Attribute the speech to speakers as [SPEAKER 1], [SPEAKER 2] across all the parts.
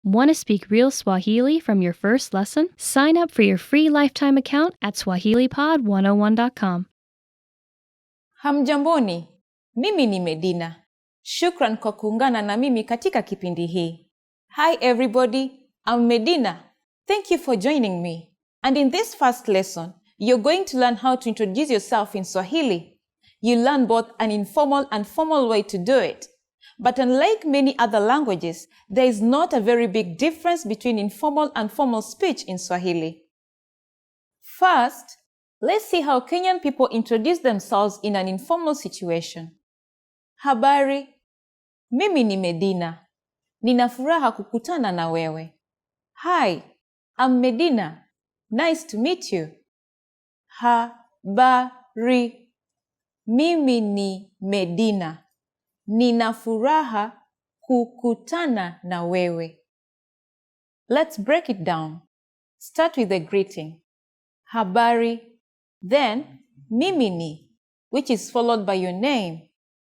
[SPEAKER 1] Want to speak real Swahili from your first lesson? Sign up for your free lifetime account at swahilipod101.com.
[SPEAKER 2] Hamjamboni, mimi ni Medina. Shukran kwa kuungana na mimi katika kipindi hii. Hi everybody, I'm Medina. Thank you for joining me. And in this first lesson, you're going to learn how to introduce yourself in Swahili. You'll learn both an informal and formal way to do it. But unlike many other languages, there is not a very big difference between informal and formal speech in Swahili. First, let's see how Kenyan people introduce themselves in an informal situation. Habari, mimi ni Medina. Nina furaha kukutana na wewe. Hi, I'm Medina. Nice to meet you. Habari, mimi ni Medina. Nina furaha kukutana na wewe. Let's break it down. Start with the greeting. Habari, then mimi ni, which is followed by your name.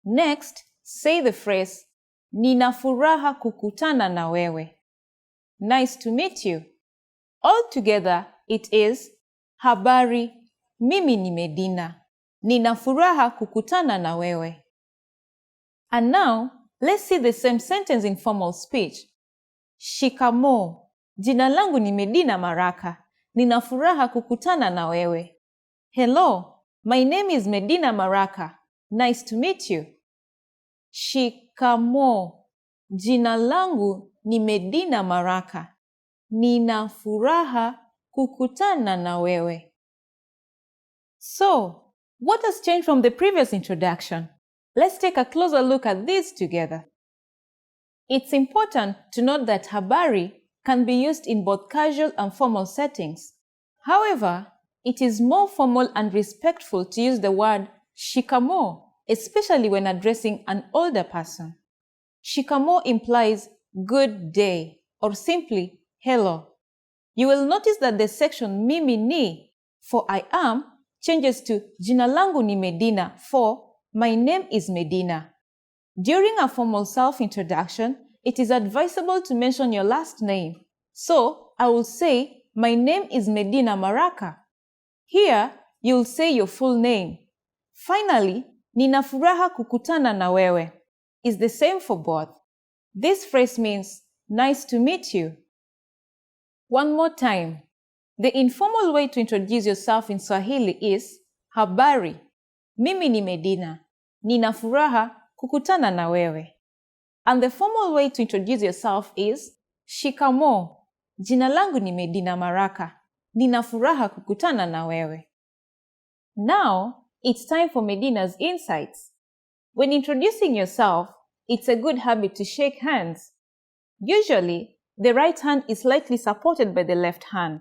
[SPEAKER 2] Next, say the phrase, Nina furaha kukutana na wewe. Nice to meet you. All together, it is, Habari, mimi ni Medina. Nina furaha kukutana na wewe. And now, let's see the same sentence in formal speech. Shikamoo. Jina langu ni Medina Maraka. Nina furaha kukutana na wewe. Hello, my name is Medina Maraka. Nice to meet you. Shikamoo. Jina langu ni Medina Maraka. Nina furaha kukutana na wewe. So, what has changed from the previous introduction? Let's take a closer look at these together. It's important to note that habari can be used in both casual and formal settings. However, it is more formal and respectful to use the word shikamoo, especially when addressing an older person. Shikamoo implies good day or simply hello. You will notice that the section mimi ni for I am changes to jina langu ni Medina for my name is Medina. During a formal self-introduction, it is advisable to mention your last name. So, I will say, my name is Medina Maraka. Here, you'll say your full name. Finally, Nina furaha kukutana na wewe is the same for both. This phrase means, nice to meet you. One more time. The informal way to introduce yourself in Swahili is, Habari, mimi ni Medina. Nina furaha kukutana na wewe. And the formal way to introduce yourself is Shikamoo. Jina langu ni Medina Maraka. Nina furaha kukutana na wewe. Now, it's time for Mdinas Insights. When introducing yourself, it's a good habit to shake hands. Usually, the right hand is slightly supported by the left hand.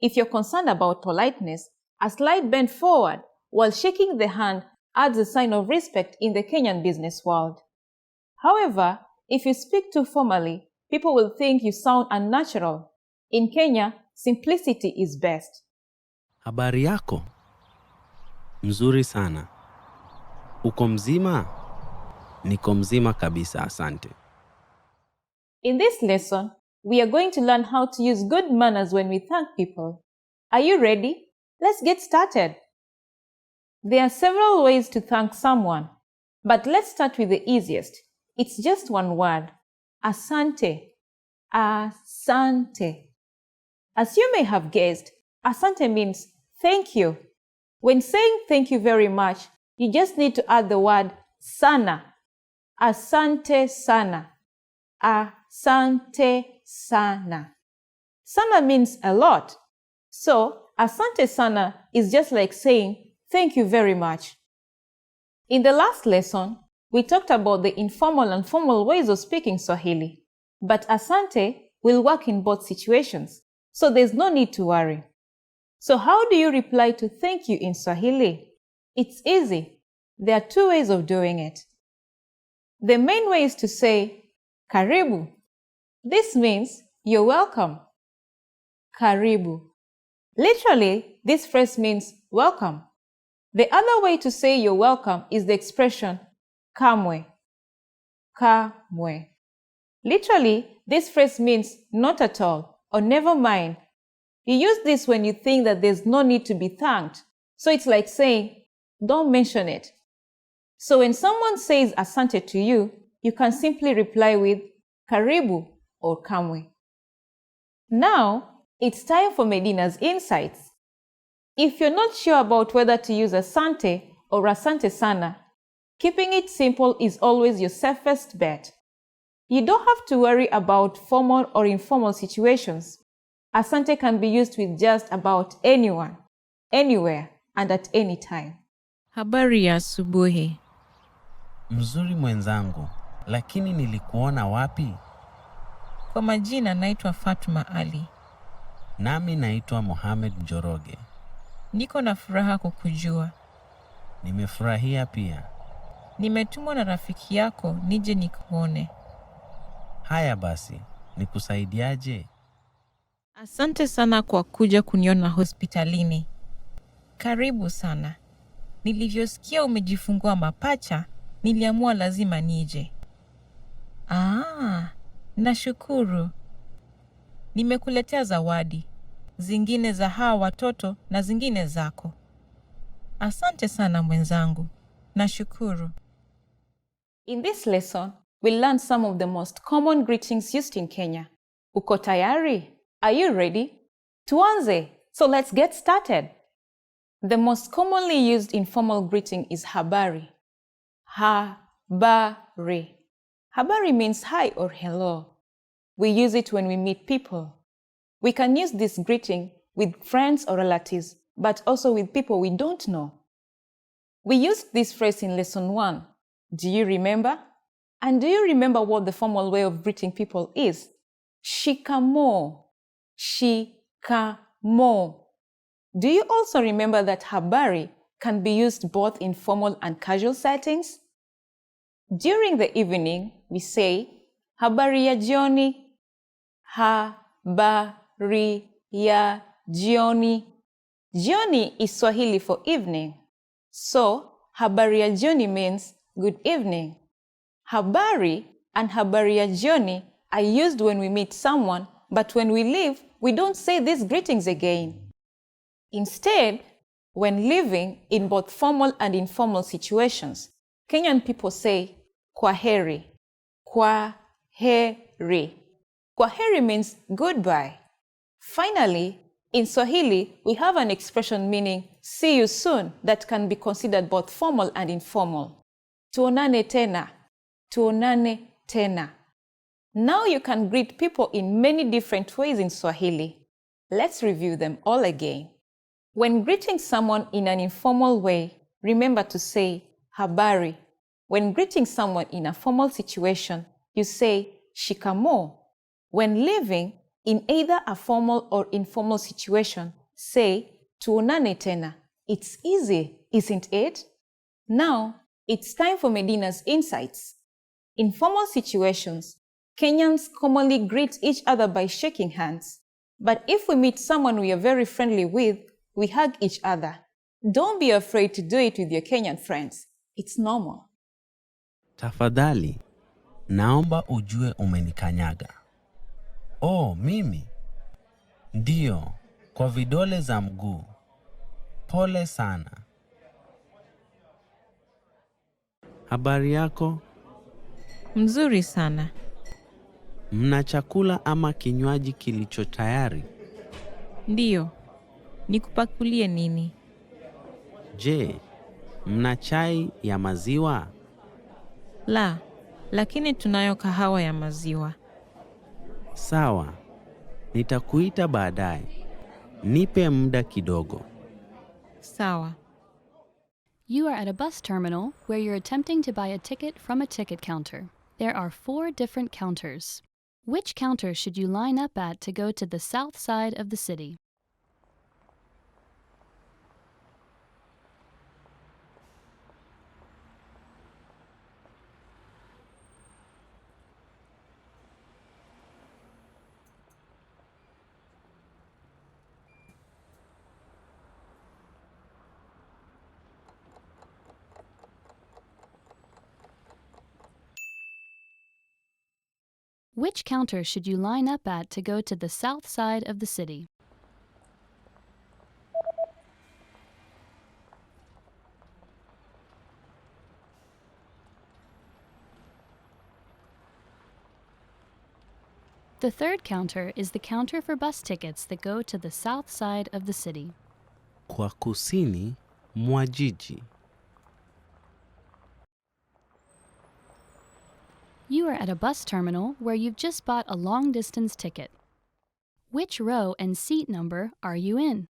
[SPEAKER 2] If you're concerned about politeness, a slight bend forward while shaking the hand adds a sign of respect in the Kenyan business world. However, if you speak too formally, people will think you sound unnatural. In Kenya, simplicity is best.
[SPEAKER 3] Habari yako? Mzuri sana. Uko mzima? Niko mzima kabisa, asante.
[SPEAKER 2] In this lesson, we are going to learn how to use good manners when we thank people. Are you ready? Let's get started. There are several ways to thank someone, but let's start with the easiest. It's just one word. Asante. Asante. As you may have guessed, Asante means thank you. When saying thank you very much, you just need to add the word sana. Asante sana. Asante sana. Sana means a lot. So, asante sana is just like saying thank you very much. In the last lesson, we talked about the informal and formal ways of speaking Swahili. But asante will work in both situations, so there's no need to worry. So how do you reply to thank you in Swahili? It's easy. There are two ways of doing it. The main way is to say, Caribou. This means you're welcome. Caribou. Literally, this phrase means welcome. The other way to say you're welcome is the expression kamwe. Kamwe. Literally, this phrase means not at all or never mind. You use this when you think that there's no need to be thanked. So it's like saying, don't mention it. So when someone says Asante to you, you can simply reply with Caribou or Kamwe. Now, it's time for Mdinas Insights. If you're not sure about whether to use Asante or Asante Sana, keeping it simple is always your safest bet. You don't have to worry about formal or informal situations. Asante can be used with just about anyone, anywhere, and at any time.
[SPEAKER 4] Habari ya asubuhi.
[SPEAKER 3] Mzuri mwenzangu, lakini nilikuona wapi?
[SPEAKER 4] Kwa majina naitwa Fatuma Ali.
[SPEAKER 3] Nami naitwa Mohamed Njoroge.
[SPEAKER 4] Niko na furaha kukujua.
[SPEAKER 3] Nimefurahia pia.
[SPEAKER 4] Nimetumwa na rafiki yako nije nikuone.
[SPEAKER 3] Haya basi, nikusaidiaje?
[SPEAKER 4] Asante sana kwa kuja kuniona hospitalini. Karibu sana. Nilivyosikia umejifungua mapacha, niliamua lazima nije. Nashukuru. Nimekuletea zawadi. Zingine za hawa watoto na zingine zako. Asante sana mwenzangu. Nashukuru.
[SPEAKER 2] In this lesson, we'll learn some of the most common greetings used in Kenya. Uko tayari? Are you ready? Tuanze! So let's get started. The most commonly used informal greeting is habari. Habari. Habari means hi or hello. We use it when we meet people. We can use this greeting with friends or relatives, but also with people we don't know. We used this phrase in lesson 1. Do you remember? And do you remember what the formal way of greeting people is? Shikamo. Shikamo. Do you also remember that habari can be used both in formal and casual settings? During the evening, we say, habari ya jioni. Habari ya jioni. Jioni is Swahili for evening. So, habari ya jioni means good evening. Habari and habari ya jioni are used when we meet someone, but when we leave, we don't say these greetings again. Instead, when living in both formal and informal situations, Kenyan people say Kwaheri. Kwaheri. Kwaheri means goodbye. Finally, in Swahili, we have an expression meaning see you soon that can be considered both formal and informal. Tuonane tena. Tuonane tena. Now you can greet people in many different ways in Swahili. Let's review them all again. When greeting someone in an informal way, remember to say habari. When greeting someone in a formal situation, you say shikamo. When living in either a formal or informal situation, say tuonane tena. It's easy, isn't it? Now, it's time for Mdinas Insights. In formal situations, Kenyans commonly greet each other by shaking hands. But if we meet someone we are very friendly with, we hug each other. Don't be afraid to do it with your Kenyan friends. It's normal.
[SPEAKER 3] Tafadali, naomba ujue umenikanyaga. Oh, mimi? Ddio, kwa vidole za mguu. Pole sana. Habari yako?
[SPEAKER 4] Mzuri sana.
[SPEAKER 3] Mna chakula ama kinywaji kilicho tayari?
[SPEAKER 4] Ndio. Nikupakulie nini?
[SPEAKER 3] Je, mna chai ya maziwa?
[SPEAKER 4] La, lakini tunayo kahawa ya maziwa.
[SPEAKER 3] Sawa, nitakuita baadaye. Nipe muda kidogo.
[SPEAKER 4] Sawa.
[SPEAKER 1] You are at a bus terminal where you're attempting to buy a ticket from a ticket counter. There are 4 different counters. Which counter should you line up at to go to the south side of the city? Which counter should you line up at to go to the south side of the city? The third counter is the counter for bus tickets that go to the south side of the city.
[SPEAKER 3] Kwa kusini mwa jiji.
[SPEAKER 1] You are at a bus terminal where you've just bought a long-distance ticket. Which row and seat number are you in?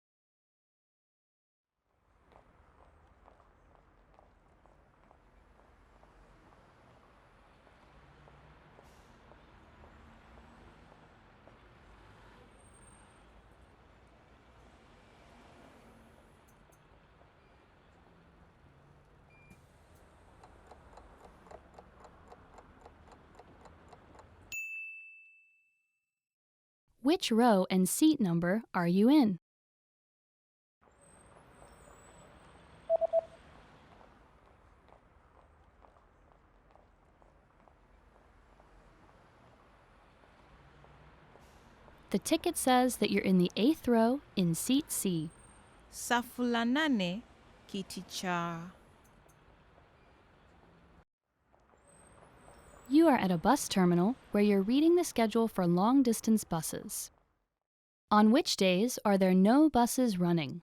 [SPEAKER 1] Which row and seat number are you in? The ticket says that you're in the 8th row in seat C.
[SPEAKER 4] Safu la 8, kiti cha.
[SPEAKER 1] You are at a bus terminal where you're reading the schedule for long-distance buses. On which days are there no buses running?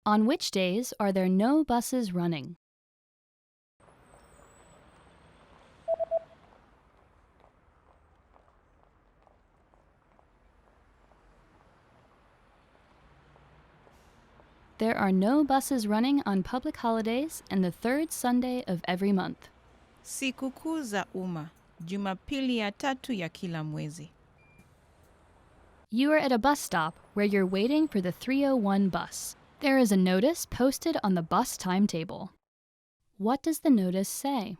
[SPEAKER 1] On which days are there no buses running? There are no buses running on public holidays and the 3rd Sunday of every month.
[SPEAKER 4] Sikukuu za umma, Jumapili ya 3 ya kila mwezi.
[SPEAKER 1] You are at a bus stop where you're waiting for the 301 bus. There is a notice posted on the bus timetable. What does the notice say?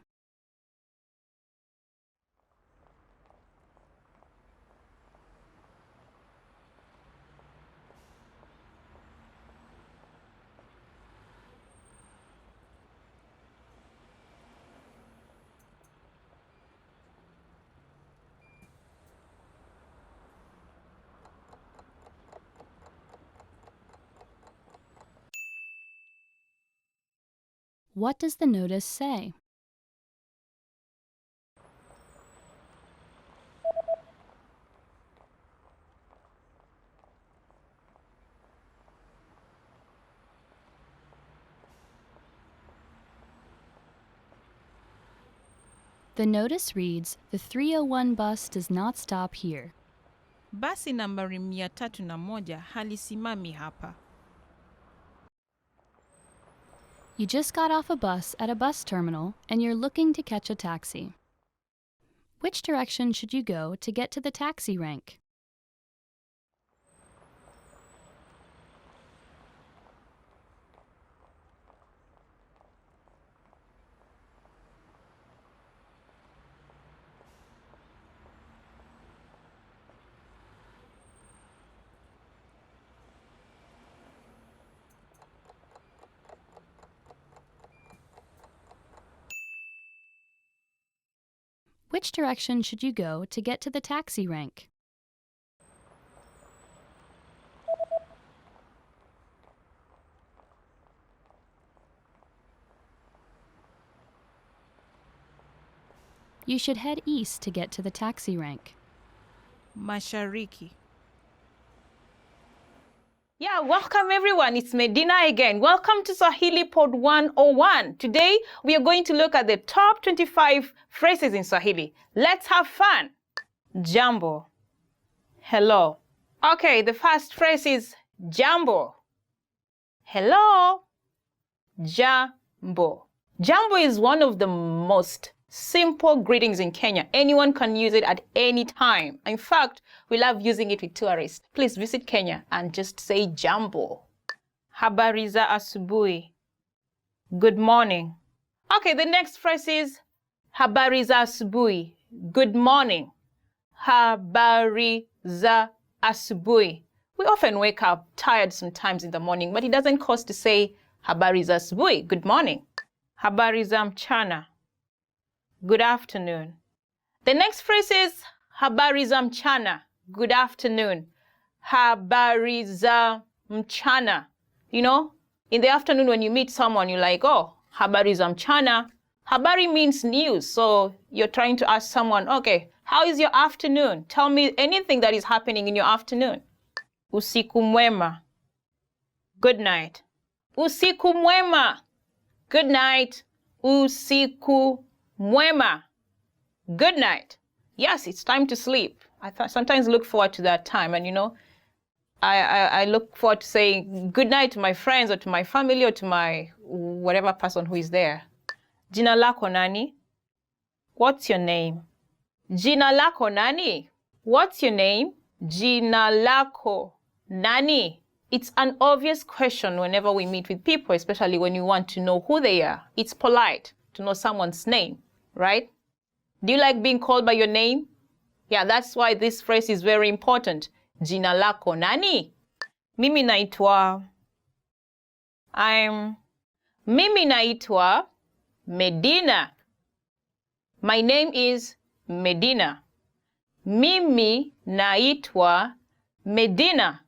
[SPEAKER 1] What does the notice say? The notice reads, "The 301 bus does not stop here."
[SPEAKER 4] Basi nambari 301 halisimami hapa.
[SPEAKER 1] You just got off a bus at a bus terminal and you're looking to catch a taxi. Which direction should you go to get to the taxi rank? Which direction should you go to get to the taxi rank? You should head east to get to the taxi rank.
[SPEAKER 4] Mashariki.
[SPEAKER 2] Yeah, welcome everyone. It's Mdinas again. Welcome to Swahili Pod 101. Today, we are going to look at the top 25 phrases in Swahili. Let's have fun. Jambo. Hello. Okay, the first phrase is Jambo. Hello. Jambo. Jambo is one of the most
[SPEAKER 5] Simple greetings in Kenya. Anyone can use it at any time. In fact, we love using it with tourists. Please visit Kenya and just say jambo. Habari za asubuhi. Good morning. Okay, the next phrase is habari za asubuhi. Good morning. Habari za asubuhi. We often wake up tired sometimes in the morning, but it doesn't cost to say habari za asubuhi. Good morning. Habari za mchana. Good afternoon. The next phrase is habari za mchana. Good afternoon. Habari za mchana. You know, in the afternoon when you meet someone, you're like, oh, habari za mchana. Habari means news. So you're trying to ask someone, okay, how is your afternoon? Tell me anything that is happening in your afternoon. Usiku mwema. Good night. Usiku mwema. Good night. Usiku mwema. Good night. Yes, it's time to sleep. I sometimes look forward to that time. And, you know, I look forward to saying good night to my friends or to my family or to my whatever person who is there. Jina lako nani? What's your name? Jina lako nani? What's your name? Jina lako nani? It's an obvious question whenever we meet with people, especially when you want to know who they are. It's polite to know someone's name, right? Do you like being called by your name? Yeah, that's why this phrase is very important. Jina lako nani? Mimi naitwa. Mimi naitwa Medina. My name is Medina. Mimi naitwa Medina.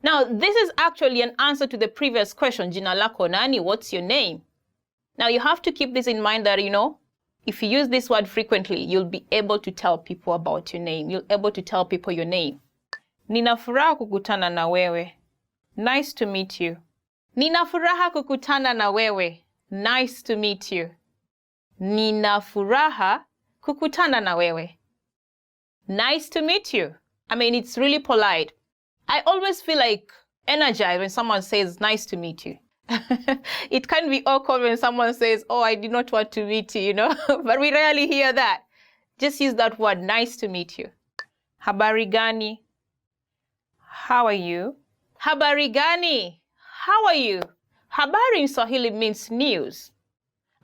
[SPEAKER 5] Now, this is actually an answer to the previous question, Jina lako nani? What's your name? Now, you have to keep this in mind that, you know, if you use this word frequently, you'll be able to tell people about your name. You'll be able to tell people your name. Nina furaha kukutana na wewe. Nice to meet you. Nina furaha kukutana na wewe. Nice to meet you. Nina furaha kukutana na wewe. Nice to meet you. I mean, it's really polite. I always feel like energized when someone says, nice to meet you. It can be awkward when someone says, oh, I did not want to meet you, you know, but we rarely hear that. Just use that word, nice to meet you. Habari gani? How are you? Habari gani? How are you? Habari in Swahili means news.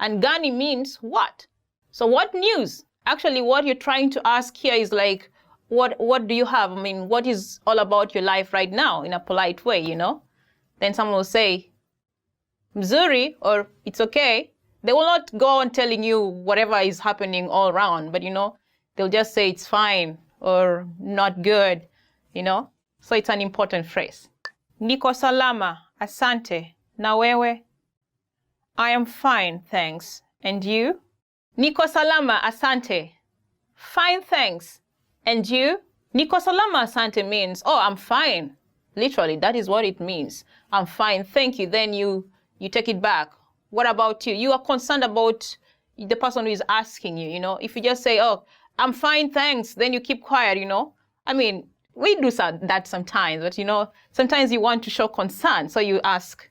[SPEAKER 5] And gani means what? So what news? Actually, what you're trying to ask here is like, what do you have? I mean, what is all about your life right now in a polite way, you know? Then someone will say, mzuri, or it's okay. They will not go on telling you whatever is happening all around, but, you know, they'll just say it's fine or not good, you know? So it's an important phrase. Niko salama, asante, na wewe? I am fine, thanks. And you? Niko salama, asante. Fine, thanks. And you? Niko salama, asante means, oh, I'm fine. Literally, that is what it means. I'm fine, thank you. Then you take it back. What about you? You are concerned about the person who is asking you, you know? If you just say, oh, I'm fine, thanks, then you keep quiet, you know? I mean, we do that sometimes, but, you know, sometimes you want to show concern, so you ask,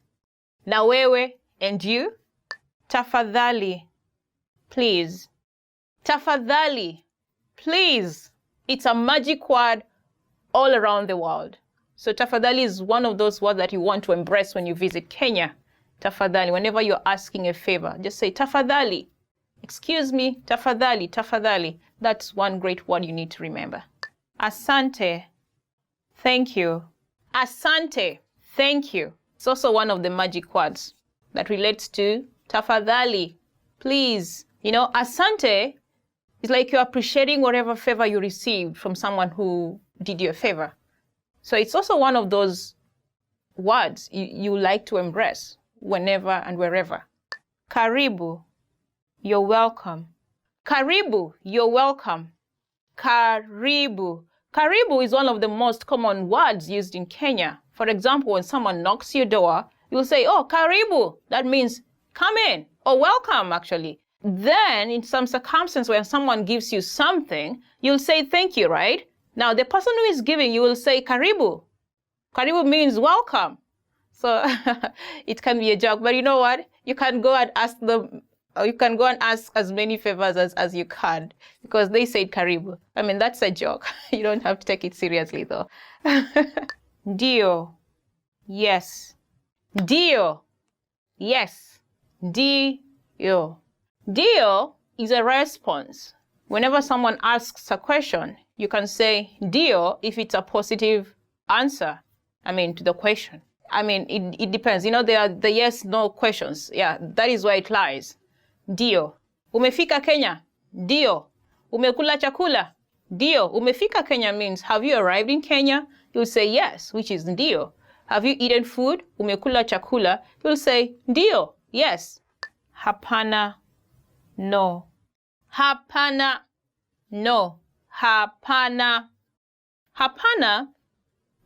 [SPEAKER 5] na wewe, and you? Tafadali, please. Tafadali, please. It's a magic word all around the world. So tafadali is one of those words that you want to embrace when you visit Kenya. Tafadali, whenever you're asking a favor, just say tafadali. Excuse me, tafadali, tafadali. That's one great word you need to remember. Asante, thank you. Asante, thank you. It's also one of the magic words that relates to tafadali, please. You know, asante is like you're appreciating whatever favor you received from someone who did you a favor. So it's also one of those words you like to embrace whenever and wherever. Caribou, you're welcome. Caribou, you're welcome. Caribou. Caribou is one of the most common words used in Kenya. For example, when someone knocks your door, you'll say, oh, Caribou. That means come in, or welcome, actually. Then, in some circumstance when someone gives you something, you'll say thank you, right? Now, the person who is giving, you will say Caribou. Caribou means welcome. So it can be a joke, but you know what? You can go and ask them Or you can go and ask as many favors as you can because they said Caribou. I mean, that's a joke. You don't have to take it seriously though. Ddio. Yes. Ddio. Yes. Ddio. Ddio is a response. Whenever someone asks a question, you can say Ddio if it's a positive answer, to the question. It depends. There are the yes, no questions. Yeah, that is where it lies. Ddio. Umefika Kenya? Ddio. Umekula chakula? Ddio. Umefika Kenya means, have you arrived in Kenya? You'll say yes, which is Ddio. Have you eaten food? Umekula chakula? You'll say Ddio, yes. Hapana, no. Hapana, no. Hapana. Hapana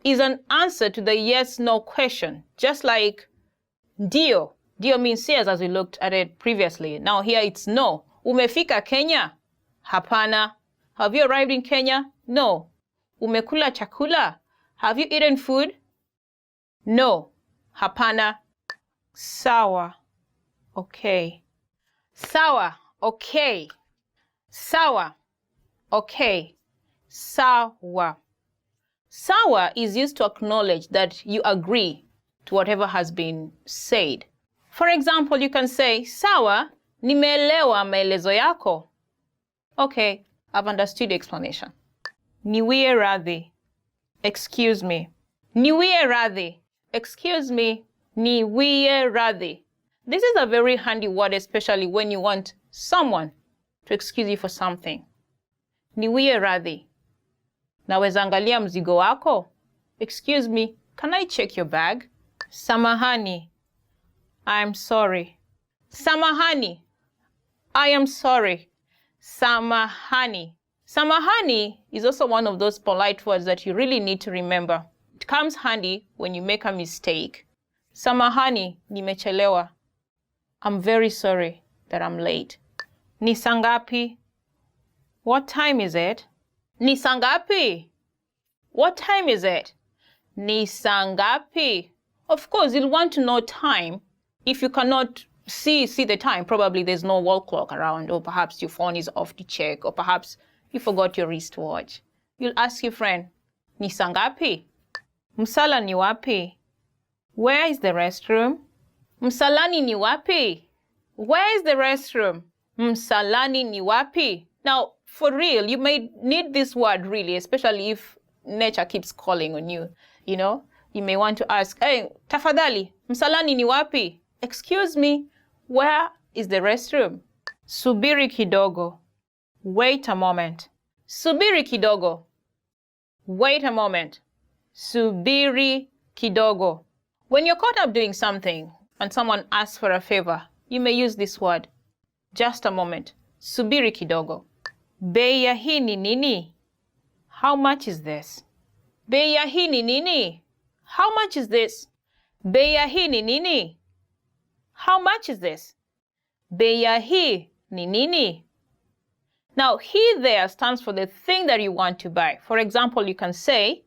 [SPEAKER 5] is an answer to the yes-no question, just like Ddio. Ddio means yes, as we looked at it previously. Now here it's no. Umefika Kenya? Hapana. Have you arrived in Kenya? No. Umekula chakula? Have you eaten food? No. Hapana. Sawa. Okay. Sawa. Okay. Sawa. Okay. Sawa. Sawa is used to acknowledge that you agree to whatever has been said. For example, you can say, Sawa, nimeelewa maelezo yako. Okay, I've understood the explanation. Niwie radhi. Excuse me. Niwie radhi. Excuse me. Niwie radhi. This is a very handy word, especially when you want someone to excuse you for something. Niwie radhi. Naweza angalia mzigo wako? Excuse me, can I check your bag? Samahani. I'm sorry. Samahani. I am sorry. Samahani. Samahani is also one of those polite words that you really need to remember. It comes handy when you make a mistake. Samahani, nimechelewa. I'm very sorry that I'm late. Ni saa ngapi? What time is it? Ni saa ngapi? What time is it? Ni saa ngapi? Of course, you'll want to know time. If you cannot see the time, probably there's no wall clock around, or perhaps your phone is off to check, or perhaps you forgot your wristwatch. You'll ask your friend, Ni saa ngapi? Msala ni wapi? Where is the restroom? Msalani ni wapi? Where is the restroom? Msalani ni wapi? Now, for real, you may need this word really, especially if nature keeps calling on you. You may want to ask, hey, Tafadali, msalani ni wapi? Excuse me, where is the restroom? Subiri kidogo. Wait a moment. Subiri kidogo. Wait a moment. Subiri kidogo. When you're caught up doing something and someone asks for a favor, you may use this word. Just a moment. Subiri kidogo. Bei ya hii ni nini? How much is this? Bei ya hii ni nini? How much is this? Bei ya hii ni nini? How much is this? Bei ya hii ni nini? Now, he there stands for the thing that you want to buy. For example, you can say,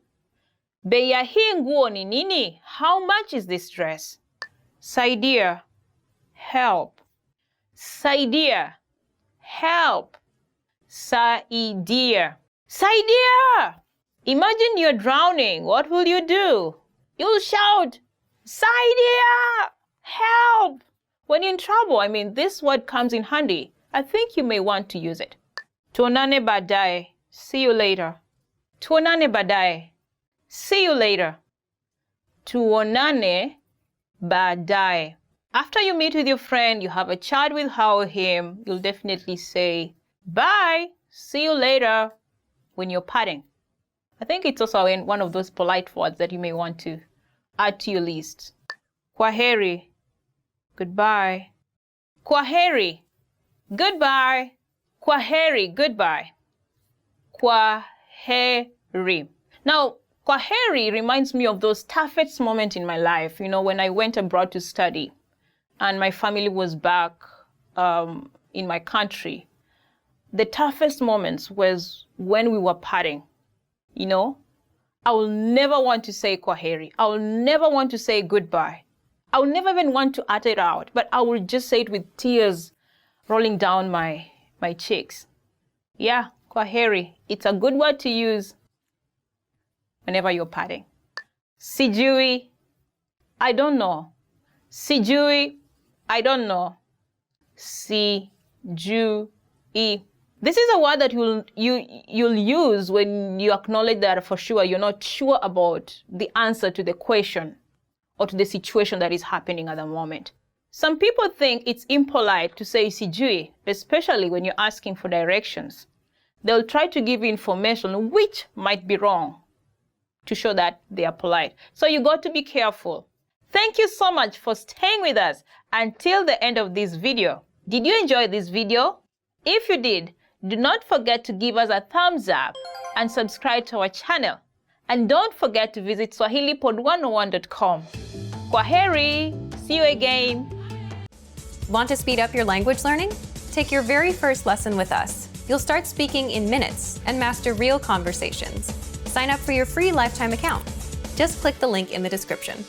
[SPEAKER 5] Bei ya hii nguo ni nini? How much is this dress? Saidia, help. Saidia, help. Saidia. Saidia! Imagine you're drowning. What will you do? You'll shout, Saidia! Help! When you're in trouble, this word comes in handy. I think you may want to use it. Tuonane baadaye. See you later. Tuonane baadaye. See you later. Tuonane baadaye. After you meet with your friend, you have a chat with her or him, you'll definitely say, bye, see you later, when you're parting. I think it's also one of those polite words that you may want to add to your list. Kwaheri, goodbye. Kwaheri, goodbye. Kwaheri, goodbye. Kwaheri. Now, Kwaheri reminds me of those toughest moments in my life, when I went abroad to study and my family was back in my country. The toughest moments was when we were parting. I will never want to say Kwaheri. I will never want to say goodbye. I will never even want to utter it out, but I will just say it with tears rolling down my cheeks. Yeah, Kwaheri. It's a good word to use whenever you're parting. Sijui, I don't know. Sijui, I don't know. Sijui. This is a word that you'll use when you acknowledge that for sure you're not sure about the answer to the question or to the situation that is happening at the moment. Some people think it's impolite to say Sijui, especially when you're asking for directions. They'll try to give you information which might be wrong to show that they are polite. So you got to be careful. Thank you so much for staying with us until the end of this video. Did you enjoy this video? If you did, do not forget to give us a thumbs up and subscribe to our channel. And don't forget to visit SwahiliPod101.com. Kwaheri! See you again!
[SPEAKER 6] Want to speed up your language learning? Take your very first lesson with us. You'll start speaking in minutes and master real conversations. Sign up for your free lifetime account. Just click the link in the description.